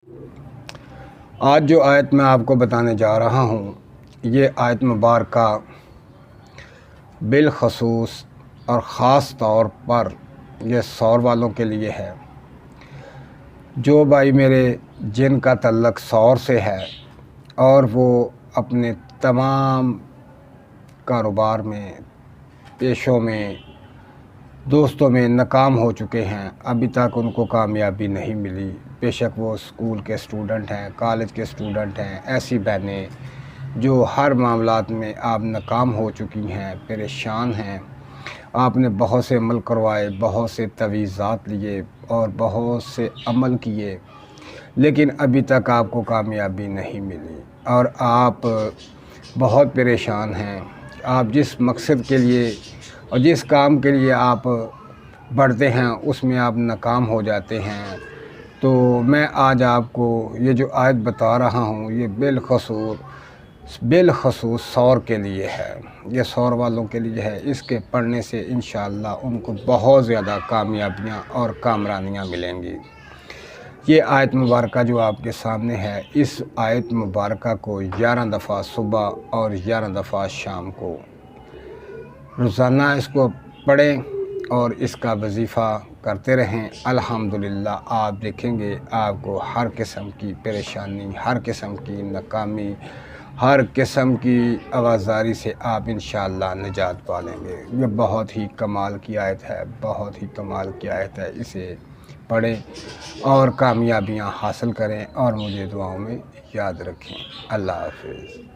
आज जो आयत मैं आपको बताने जा रहा हूँ, ये आयत मुबारका बिलखसूस और ख़ास तौर पर ये सौर वालों के लिए है। जो भाई मेरे जिनका तल्लक सौर से है और वो अपने तमाम कारोबार में, पेशों में, दोस्तों में नाकाम हो चुके हैं, अभी तक उनको कामयाबी नहीं मिली। बेशक वो स्कूल के स्टूडेंट हैं, कॉलेज के स्टूडेंट हैं, ऐसी बहनें जो हर मामलात में आप नाकाम हो चुकी हैं, परेशान हैं। आपने बहुत से अमल करवाए, बहुत से तवीज़ात लिए और बहुत से अमल किए, लेकिन अभी तक आपको कामयाबी नहीं मिली और आप बहुत परेशान हैं। आप जिस मकसद के लिए और जिस काम के लिए आप बढ़ते हैं उसमें आप नाकाम हो जाते हैं। तो मैं आज आपको ये जो आयत बता रहा हूँ, ये बिलखसूस सौर के लिए है, ये सौर वालों के लिए है। इसके पढ़ने से इंशाअल्लाह उनको बहुत ज़्यादा कामयाबियाँ और कामरानियाँ मिलेंगी। ये आयत मुबारका जो आपके सामने है, इस आयत मुबारका को 11 दफ़ा सुबह और 11 दफ़ा शाम को रोज़ाना इसको पढ़ें और इसका वजीफ़ा करते रहें। अल्हम्दुलिल्लाह आप देखेंगे आपको हर किस्म की परेशानी, हर किस्म की नाकामी, हर किस्म की आवाज़ारी से आप इंशाअल्लाह निजात पा लेंगे। ये बहुत ही कमाल की आयत है, बहुत ही कमाल की आयत है। इसे पढ़ें और कामयाबियाँ हासिल करें और मुझे दुआओं में याद रखें। अल्लाह हाफ़िज़।